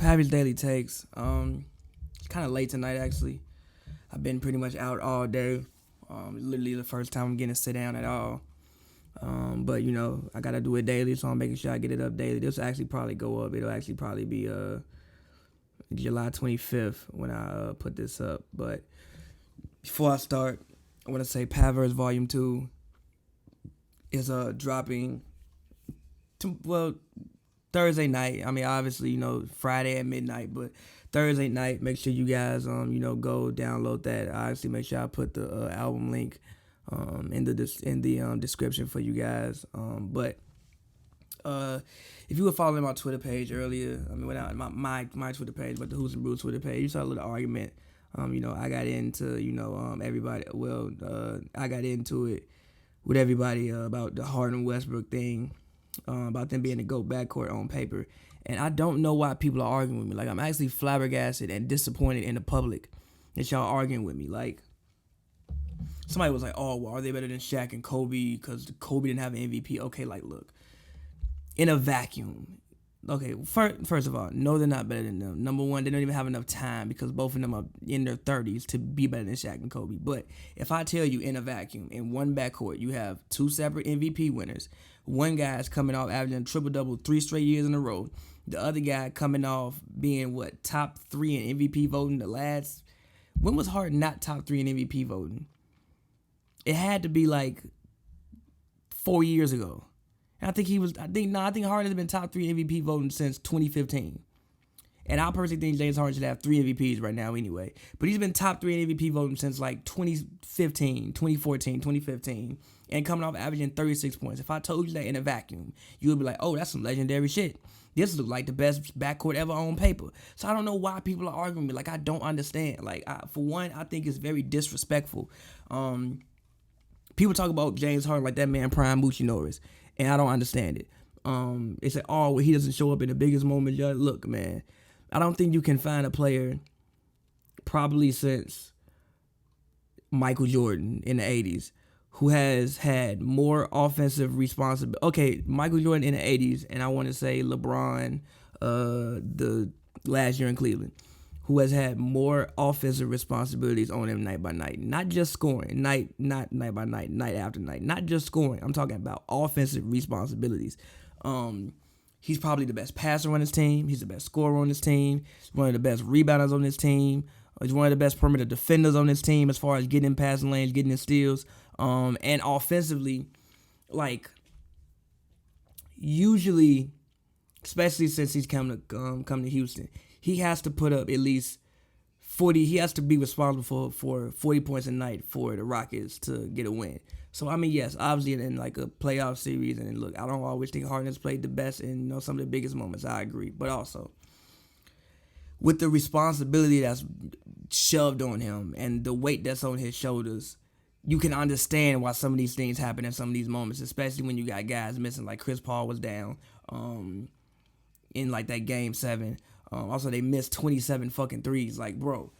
Pavy's Daily Takes. It's kind of late tonight, actually. I've been pretty much out all day. Literally the first time I'm getting to sit down at all. But, I got to do it daily, so I'm making sure I get it up daily. This will actually probably go up. It'll actually probably be July 25th when I put this up. But before I start, I want to say Pavers Volume 2 is dropping, Thursday night. I mean, obviously, Friday at midnight, but Thursday night, make sure you guys, go download that. Obviously, make sure I put the album link in the description for you guys. But if you were following my Twitter page earlier, without my Twitter page, but the HoopsNBrews Twitter page, you saw a little argument. I got into, everybody. Well, I got into it with everybody about the Harden Westbrook thing, about them being the GOAT backcourt on paper. And I don't know why people are arguing with me. Like, I'm actually flabbergasted and disappointed in the public that y'all arguing with me. Like, somebody was like, oh, well, are they better than Shaq and Kobe because Kobe didn't have an MVP? Okay, like, look, in a vacuum. Okay, first of all, no, they're not better than them. Number one, they don't even have enough time because both of them are in their 30s to be better than Shaq and Kobe. But if I tell you in a vacuum, in one backcourt, you have two separate MVP winners. One guy's coming off averaging triple-double 3 straight years in a row. The other guy coming off being, top 3 in MVP voting the last... When was Harden not top 3 in MVP voting? It had to be, 4 years ago. And I think Harden has been top 3 MVP voting since 2015. And I personally think James Harden should have 3 MVPs right now anyway. But he's been top 3 in MVP voting since 2015, 2014, 2015. And coming off averaging 36 points. If I told you that in a vacuum, you would be like, oh, that's some legendary shit. This looks like the best backcourt ever on paper. So I don't know why people are arguing with me. I don't understand. For one, I think it's very disrespectful. People talk about James Harden like that man prime Moochie Norris. And I don't understand it. They say, oh, well, he doesn't show up in the biggest moments. Look, man, I don't think you can find a player probably since Michael Jordan in the 80s who has had more offensive responsibility. Okay, Michael Jordan in the 80s, and I want to say LeBron the last year in Cleveland, who has had more offensive responsibilities on him night by night. Not just scoring, not night by night, night after night. Not just scoring. I'm talking about offensive responsibilities. He's probably the best passer on his team. He's the best scorer on his team. He's one of the best rebounders on his team. He's one of the best perimeter defenders on his team as far as getting in passing lanes, getting in steals. And offensively, usually, especially since he's come to Houston, he has to put up at least 40. He has to be responsible for 40 points a night for the Rockets to get a win. So, yes, obviously in a playoff series, and look, I don't always think Harden has played the best in some of the biggest moments. I agree. But also, with the responsibility that's shoved on him and the weight that's on his shoulders, you can understand why some of these things happen in some of these moments, especially when you got guys missing, like Chris Paul was down in that game 7. Also, they missed 27 fucking threes. Bro,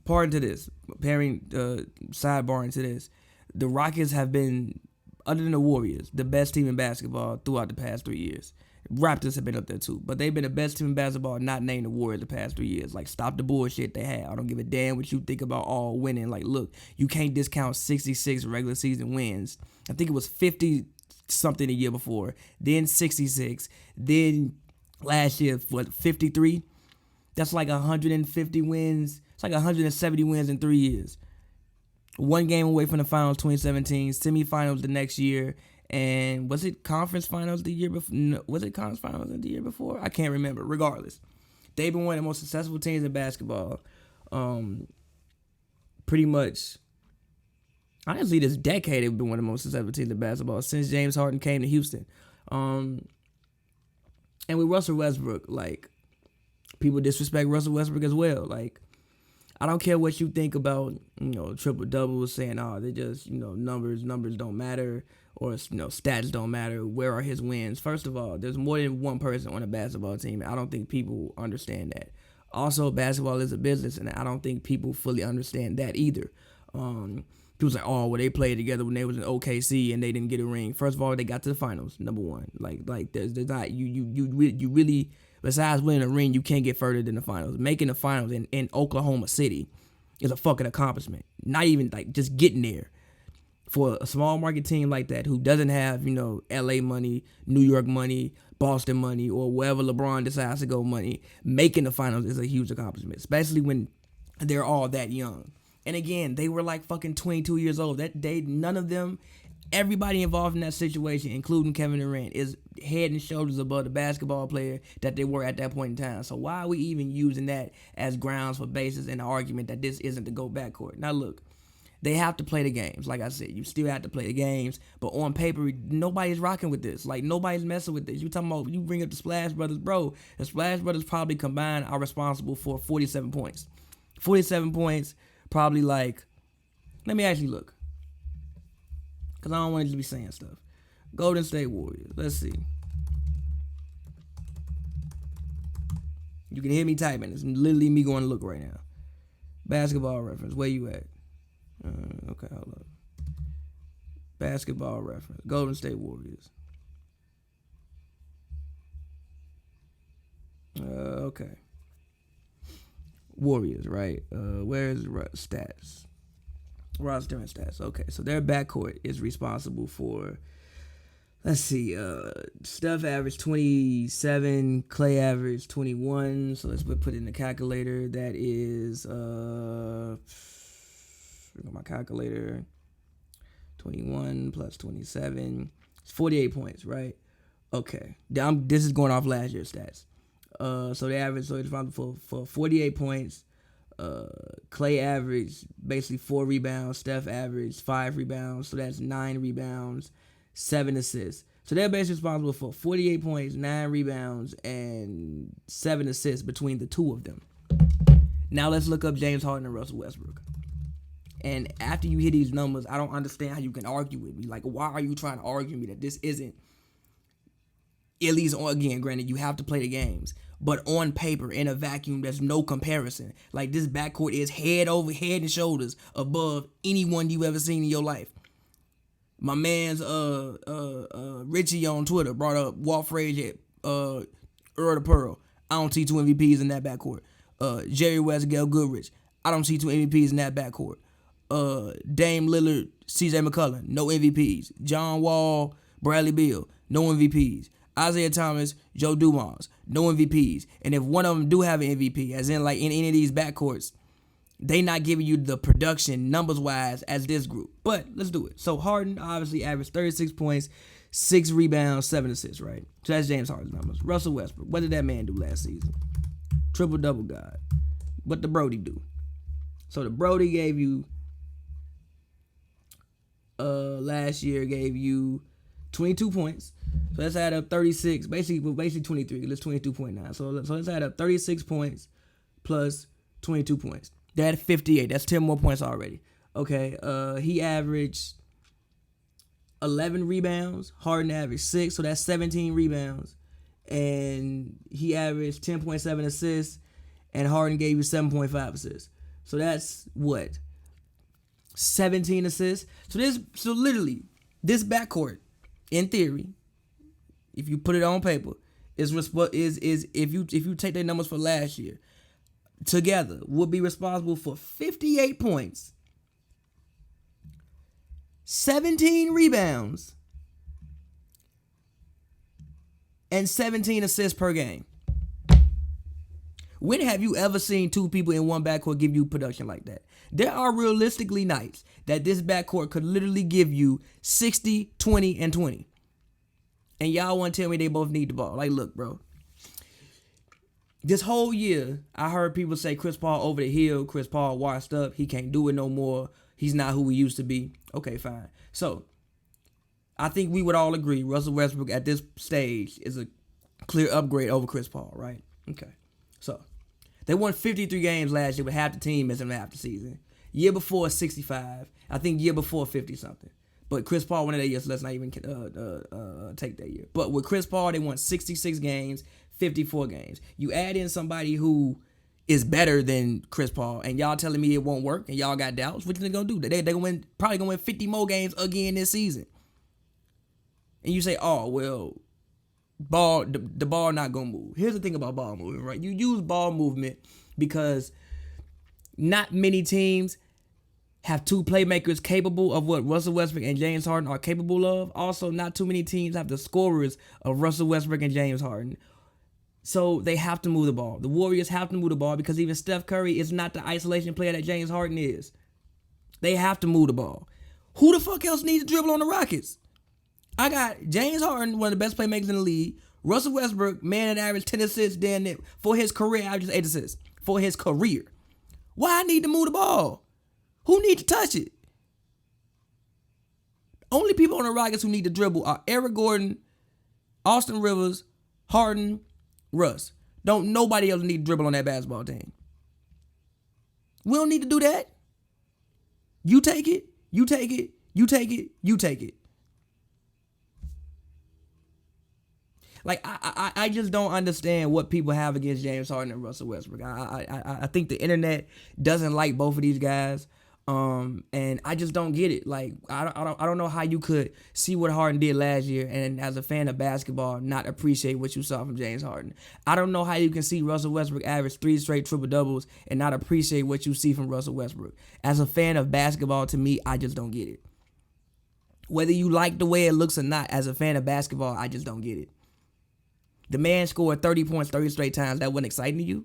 pardon to this, sidebarring to this, the Rockets have been, other than the Warriors, the best team in basketball throughout the past 3 years. Raptors have been up there too, but they've been the best team in basketball, not named the Warriors the past 3 years. Stop the bullshit they had. I don't give a damn what you think about all winning. Look, you can't discount 66 regular season wins. I think it was 50 something the year before, then 66, then last year, 53? That's 150 wins. It's 170 wins in 3 years. One game away from the finals 2017, semifinals the next year, and was it conference finals the year before? No, was it conference finals the year before? I can't remember. Regardless, they've been one of the most successful teams in basketball. Pretty much, honestly, this decade they've been one of the most successful teams in basketball since James Harden came to Houston. And with Russell Westbrook, people disrespect Russell Westbrook as well. I don't care what you think about, triple doubles, saying, oh, they just, numbers don't matter, or, stats don't matter. Where are his wins? First of all, there's more than one person on a basketball team. I don't think people understand that. Also, basketball is a business, and I don't think people fully understand that either. People say, oh, well, they played together when they was in OKC and they didn't get a ring. First of all, they got to the finals, number one. There's not, you really Besides winning a ring, you can't get further than the finals. Making the finals in Oklahoma City is a fucking accomplishment. Not even like just getting there. For a small market team like that who doesn't have, LA money, New York money, Boston money, or wherever LeBron decides to go money, making the finals is a huge accomplishment, especially when they're all that young. And again, they were like fucking 22 years old. None of them, everybody involved in that situation, including Kevin Durant, is head and shoulders above the basketball player that they were at that point in time. So why are we even using that as grounds for basis in the argument that this isn't the GOAT backcourt? Now look, they have to play the games. Like I said, you still have to play the games. But on paper, nobody's rocking with this. Like, nobody's messing with this. You talking about, you bring up the Splash Brothers, bro. The Splash Brothers probably combined are responsible for 47 points. 47 points, probably like, let me actually look. Because I don't want to just be saying stuff. Golden State Warriors. Let's see. You can hear me typing. It's literally me going to look right now. Basketball Reference. Where you at? Okay, hold up. Basketball Reference. Golden State Warriors. Okay. Warriors, right? Where's stats? Roster and stats. Okay, so their backcourt is responsible for, let's see, Steph averaged 27, Clay averaged 21. So let's put it in the calculator. That is, my calculator, 21 plus 27, it's 48 points, right? Okay, this is going off last year's stats. So they average, so it's responsible for 48 points. Clay averaged basically 4 rebounds. Steph averaged 5 rebounds. So that's 9 rebounds, 7 assists. So they're basically responsible for 48 points, 9 rebounds, and 7 assists between the two of them. Now let's look up James Harden and Russell Westbrook. And after you hear these numbers, I don't understand how you can argue with me. Like, why are you trying to argue with me that this isn't, at least, again, granted, you have to play the games, but on paper, in a vacuum, there's no comparison. Like, this backcourt is head and shoulders above anyone you've ever seen in your life. My man's Richie on Twitter brought up Walt Frazier, Earl the Pearl. I don't see 2 MVPs in that backcourt. Jerry West, Gail Goodrich. I don't see 2 MVPs in that backcourt. Dame Lillard, CJ McCollum, no MVPs. John Wall, Bradley Beal, no MVPs. Isaiah Thomas, Joe Dumars, no MVPs. And if one of them do have an MVP, as in like in any of these backcourts, they not giving you the production numbers-wise as this group. But let's do it. So Harden obviously averaged 36 points, 6 rebounds, 7 assists, right? So that's James Harden's numbers. Russell Westbrook, what did that man do last season? Triple-double god. What the Brody do? So the Brody gave you, last year gave you 22 points. So let's add up 36, basically 23. Let's 22.9. So let's add up 36 points plus 22 points. They're at 58. That's 10 more points already. Okay. He averaged 11 rebounds. Harden averaged 6, so that's 17 rebounds. And he averaged 10.7 assists, and Harden gave you 7.5 assists. So that's what? 17 assists. So literally, this backcourt, in theory, if you put it on paper, is if you take their numbers for last year, together would be responsible for 58 points, 17 rebounds, and 17 assists per game. When have you ever seen 2 people in one backcourt give you production like that? There are realistically nights that this backcourt could literally give you 60, 20, and 20. And y'all want to tell me they both need the ball. Like, look, bro. This whole year, I heard people say Chris Paul over the hill, Chris Paul washed up, he can't do it no more, he's not who he used to be. Okay, fine. So, I think we would all agree Russell Westbrook at this stage is a clear upgrade over Chris Paul, right? Okay. So, they won 53 games last year with half the team missing half the season. Year before, 65. I think year before, 50-something. But Chris Paul won that year, so let's not even take that year. But with Chris Paul, they won 66 games, 54 games. You add in somebody who is better than Chris Paul, and y'all telling me it won't work, and y'all got doubts, what you gonna do? They probably gonna win 50 more games again this season. And you say, oh, well, the ball not gonna move. Here's the thing about ball movement, right? You use ball movement because not many teams have two playmakers capable of what Russell Westbrook and James Harden are capable of. Also, not too many teams have the scorers of Russell Westbrook and James Harden. So they have to move the ball. The Warriors have to move the ball because even Steph Curry is not the isolation player that James Harden is. They have to move the ball. Who the fuck else needs to dribble on the Rockets? I got James Harden, one of the best playmakers in the league. Russell Westbrook, man that averaged 10 assists for his career, averages 8 assists. For his career. Why I need to move the ball? Who need to touch it? Only people on the Rockets who need to dribble are Eric Gordon, Austin Rivers, Harden, Russ. Don't nobody else need to dribble on that basketball team. We don't need to do that. You take it, you take it, you take it, you take it. Like, I just don't understand what people have against James Harden and Russell Westbrook. I think the internet doesn't like both of these guys. And I just don't get it. Like, I don't know how you could see what Harden did last year and as a fan of basketball not appreciate what you saw from James Harden. I don't know how you can see Russell Westbrook average 3 straight triple doubles and not appreciate what you see from Russell Westbrook. As a fan of basketball, to me, I just don't get it. Whether you like the way it looks or not, as a fan of basketball, I just don't get it. The man scored 30 points 30 straight times. That wasn't exciting to you?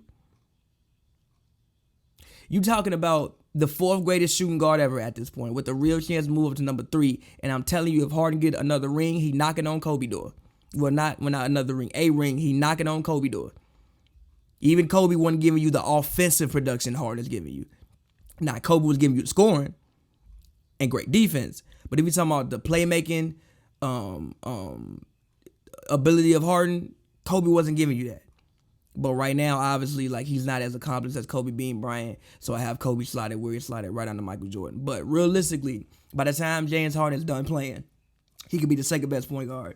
You talking about the 4th greatest shooting guard ever at this point with a real chance to move up to number 3. And I'm telling you, if Harden get another ring, he knocking on Kobe door. Well, not another ring. A ring, he knocking on Kobe door. Even Kobe wasn't giving you the offensive production Harden's giving you. Now, Kobe was giving you the scoring and great defense. But if you're talking about the playmaking ability of Harden, Kobe wasn't giving you that. But right now, obviously, like, he's not as accomplished as Kobe Bean Bryant, so I have Kobe slotted where he slotted right under Michael Jordan. But realistically, by the time James Harden is done playing, he could be the second best point guard.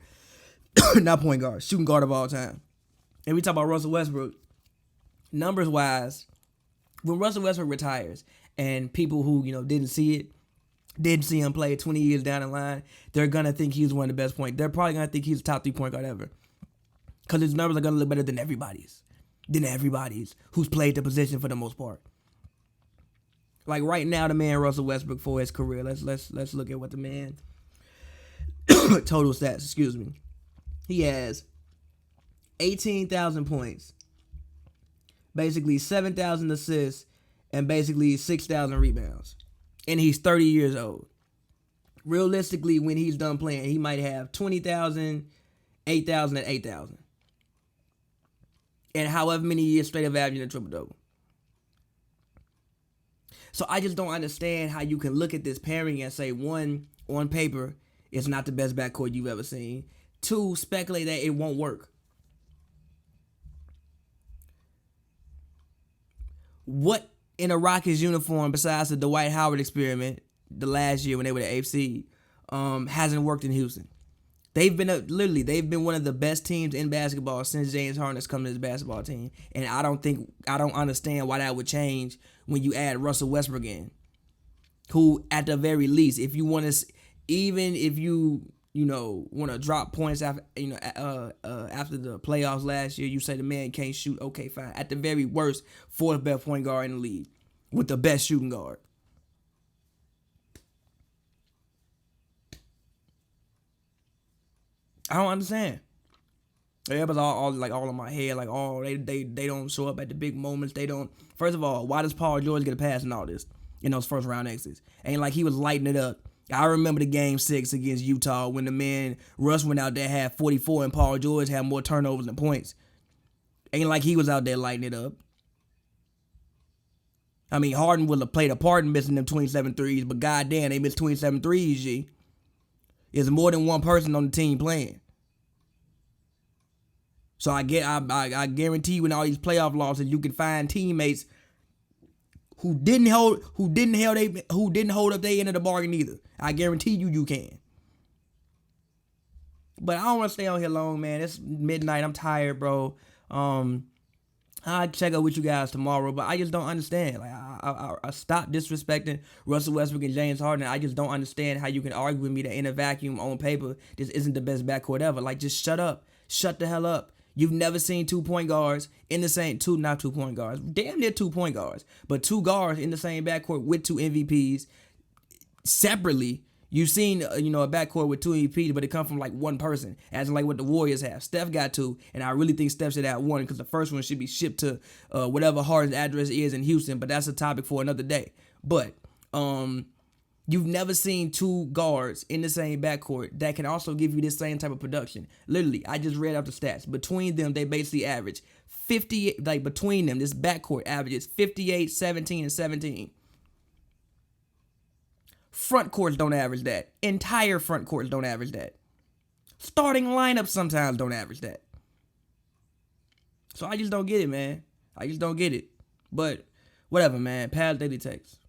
Not point guard, shooting guard of all time. And we talk about Russell Westbrook, numbers-wise, when Russell Westbrook retires, and people who, didn't see him play 20 years down the line, they're going to think he's one of the best point. They're probably going to think he's the top 3 point guard ever. Because his numbers are going to look better than everybody's. Who's played the position for the most part. Like right now, the man Russell Westbrook for his career. Let's look at what the man total stats. He has 18,000 points, basically 7,000 assists, and basically 6,000 rebounds. And he's 30 years old. Realistically, when he's done playing, he might have 20,000, 8,000, and 8,000. And however many years straight of averaging a triple-double. So I just don't understand how you can look at this pairing and say, 1, on paper, it's not the best backcourt you've ever seen. 2, speculate that it won't work. What in a Rockets uniform, besides the Dwight Howard experiment, the last year when they were the AFC, hasn't worked in Houston? They've been one of the best teams in basketball since James Harden has come to this basketball team. And I don't understand why that would change when you add Russell Westbrook in. Who, at the very least, if you want to, even if you want to drop points after after the playoffs last year, you say the man can't shoot. Okay, fine. At the very worst, 4th best point guard in the league with the best shooting guard. I don't understand. That was all in my head. Like, they don't show up at the big moments. They don't. First of all, why does Paul George get a pass in all this? In those first round exits, ain't like he was lighting it up. I remember the game 6 against Utah when the man Russ went out there, had 44, and Paul George had more turnovers than points. Ain't like he was out there lighting it up. I mean, Harden would have played a part in missing them 27 threes, but goddamn, they missed 27 threes, G. There's more than one person on the team playing. So I guarantee you in all these playoff losses, you can find teammates who didn't hold up their end of the bargain either. I guarantee you can. But I don't want to stay on here long, man. It's midnight. I'm tired, bro. I'll check up with you guys tomorrow, but I just don't understand. Like, I stop disrespecting Russell Westbrook and James Harden. I just don't understand how you can argue with me that in a vacuum on paper, this isn't the best backcourt ever. Like, just shut up. Shut the hell up. You've never seen 2 point guards in the same not 2 point guards, damn near 2 point guards, but 2 guards in the same backcourt with 2 MVPs separately. You've seen a backcourt with 2 MVPs, but it come from like one person, as in like what the Warriors have. Steph got 2, and I really think Steph should have 1 because the first one should be shipped to whatever Harden's address is in Houston. But that's a topic for another day. But you've never seen 2 guards in the same backcourt that can also give you this same type of production. Literally, I just read out the stats. Between them, they basically average 50. Like between them, this backcourt averages 58, 17, and 17. Front courts don't average that. Entire front courts don't average that. Starting lineups sometimes don't average that. So I just don't get it, man. I just don't get it. But whatever, man. Pav's Daily Takes.